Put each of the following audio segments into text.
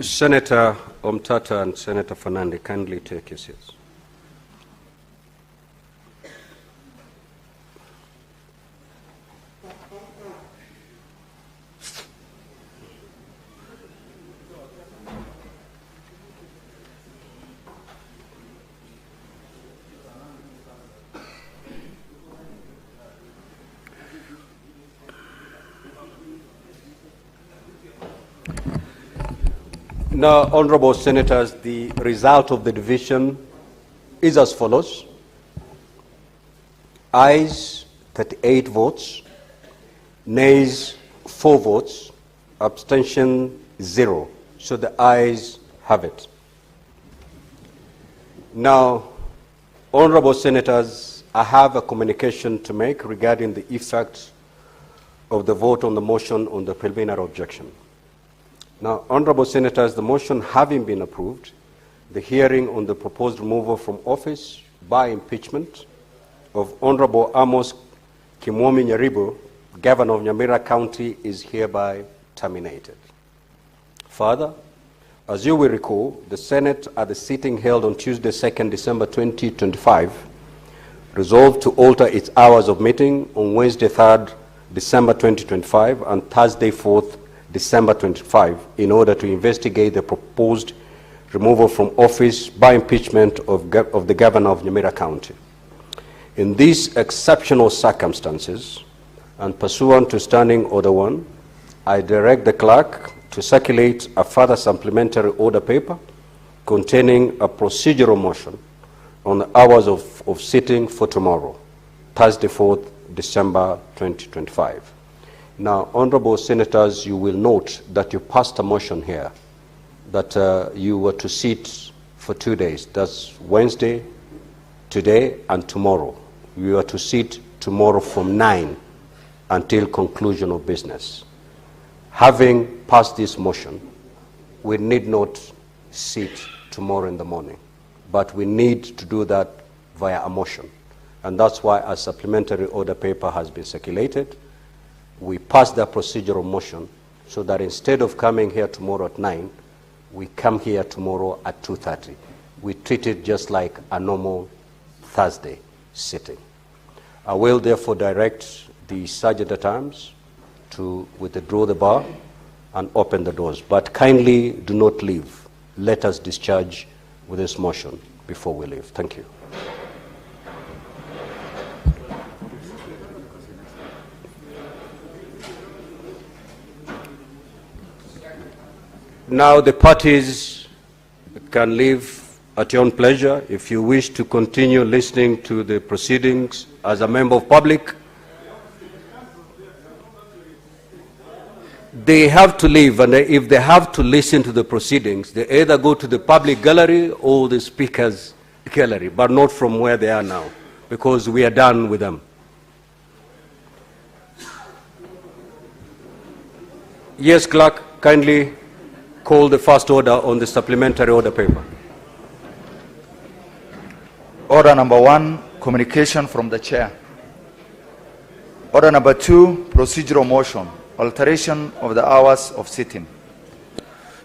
Senator Omtata and Senator Fernandez, kindly take your seats. Now, Honorable Senators, the result of the division is as follows. Ayes, 38 votes. Nays, 4 votes. Abstention, 0. So the ayes have it. Now, Honorable Senators, I have a communication to make regarding the effect of the vote on the motion on the preliminary objection. Now, Honorable Senators, the motion having been approved, the hearing on the proposed removal from office by impeachment of Honorable Amos Kimwomi Nyaribo, Governor of Nyamira County, is hereby terminated. Further, as you will recall, the Senate at the sitting held on Tuesday, 2nd December 2025, resolved to alter its hours of meeting on Wednesday, 3rd December 2025 and Thursday, 4th December 25, in order to investigate the proposed removal from office by impeachment of the Governor of Nyamira County. In these exceptional circumstances, and pursuant to Standing Order 1, I direct the clerk to circulate a further supplementary order paper containing a procedural motion on the hours of sitting for tomorrow, Thursday, 4th December 2025. Now, Honorable Senators, you will note that you passed a motion here that you were to sit for 2 days. That's Wednesday, today, and tomorrow. You are to sit tomorrow from 9 until conclusion of business. Having passed this motion, we need not sit tomorrow in the morning, but we need to do that via a motion. And that's why a supplementary order paper has been circulated. We passed the procedural motion so that instead of coming here tomorrow at 9, we come here tomorrow at 2:30. We treat it just like a normal Thursday sitting. I will therefore direct the Sergeant at Arms to withdraw the bar and open the doors. But kindly do not leave. Let us discharge with this motion before we leave. Thank you. Now the parties can leave at your own pleasure. If you wish to continue listening to the proceedings as a member of public, they have to leave, and if they have to listen to the proceedings, they either go to the public gallery or the speaker's gallery, but not from where they are now, because we are done with them. Yes, clerk, kindly call the first order on the supplementary order paper. Order number 1, communication from the chair. Order number 2, procedural motion, alteration of the hours of sitting.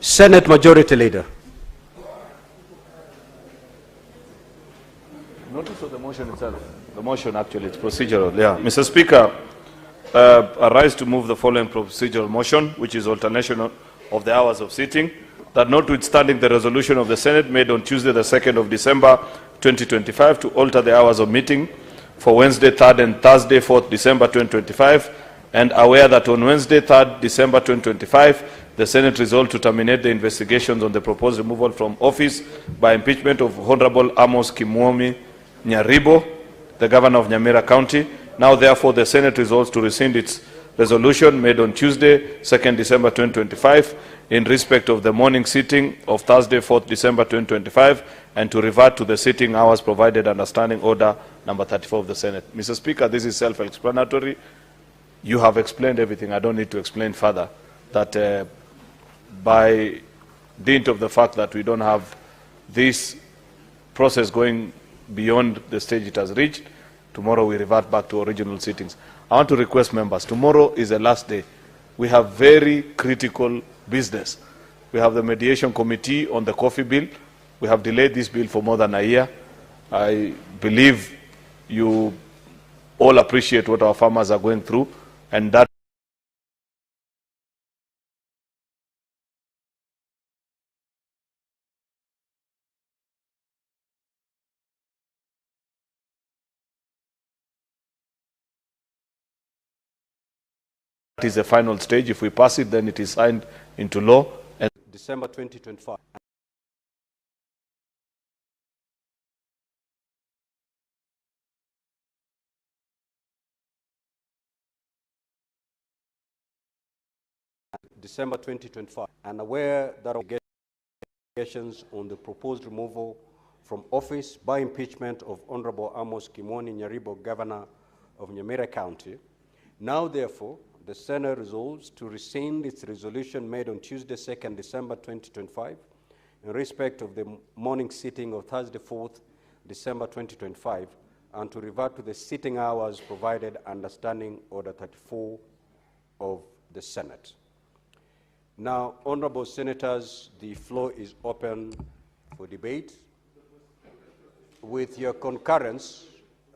Senate Majority Leader. Notice of the motion itself. The motion actually, it's procedural. Yeah. Mr. Speaker, I rise to move the following procedural motion, which is alternation of the hours of sitting, that notwithstanding the resolution of the Senate made on Tuesday, the 2nd of December 2025, to alter the hours of meeting for Wednesday, 3rd and Thursday, 4th December 2025, and aware that on Wednesday, 3rd December 2025, the Senate resolved to terminate the investigations on the proposed removal from office by impeachment of Honorable Amos Kimwomi Nyaribo, the Governor of Nyamira County. Now, therefore, the Senate resolves to rescind its resolution made on Tuesday, 2nd December 2025, in respect of the morning sitting of Thursday, 4th December 2025, and to revert to the sitting hours provided under Standing Order number 34 of the Senate. Mr. Speaker, this is self-explanatory. You have explained everything. I don't need to explain further that by dint of the fact that we don't have this process going beyond the stage it has reached, tomorrow we revert back to original sittings. I want to request members, tomorrow is the last day. We have very critical business We have the mediation committee on the coffee bill. We have delayed this bill for more than a year. I believe you all appreciate what our farmers are going through, and that is the final stage. If we pass it, then it is signed into law. And December 2025. December 2025, and aware that obligations on the proposed removal from office by impeachment of Honorable Amos Kimwoni Nyaribo, Governor of Nyamira County. Now, therefore, the Senate resolves to rescind its resolution made on Tuesday, 2nd December 2025, in respect of the morning sitting of Thursday, 4th December 2025, and to revert to the sitting hours provided under Standing Order 34 of the Senate. Now, honorable senators, the floor is open for debate. With your concurrence,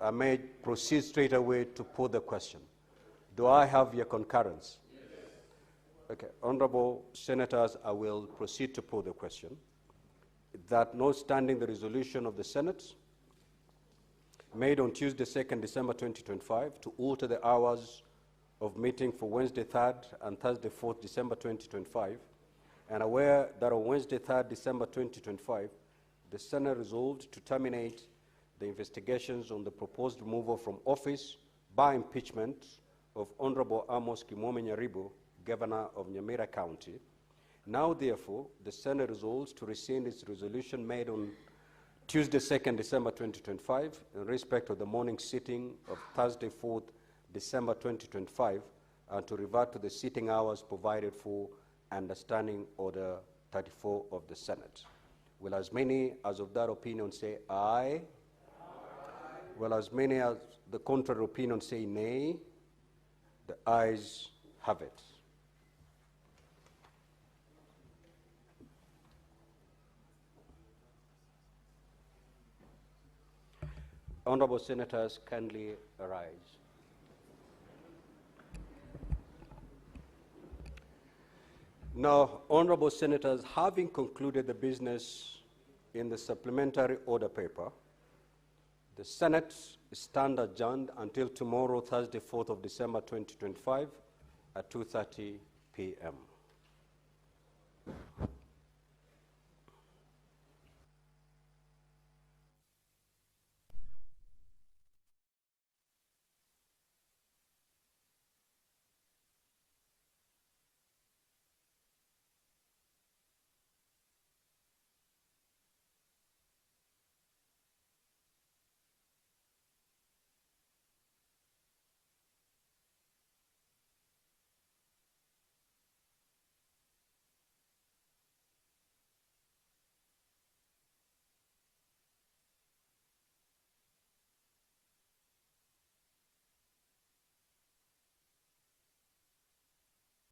I may proceed straight away to put the question. Do I have your concurrence? Yes. Okay, honorable senators, I will proceed to put the question. That notwithstanding the resolution of the Senate made on Tuesday, 2nd December 2025, to alter the hours of meeting for Wednesday 3rd and Thursday 4th December 2025, and aware that on Wednesday 3rd December 2025, the Senate resolved to terminate the investigations on the proposed removal from office by impeachment of Honorable Amos Kimwoni Nyaribo, Governor of Nyamira County. Now, therefore, the Senate resolves to rescind its resolution made on Tuesday, 2nd December 2025, in respect of the morning sitting of Thursday, 4th December 2025, and to revert to the sitting hours provided for under Standing Order 34 of the Senate. Will as many as of that opinion say aye? Aye. Will as many as the contrary opinion say nay? The ayes have it. Honorable senators, kindly arise. Now, honorable senators, having concluded the business in the supplementary order paper, the Senate stand adjourned until tomorrow, Thursday, 4th of December 2025 at 2:30 p.m.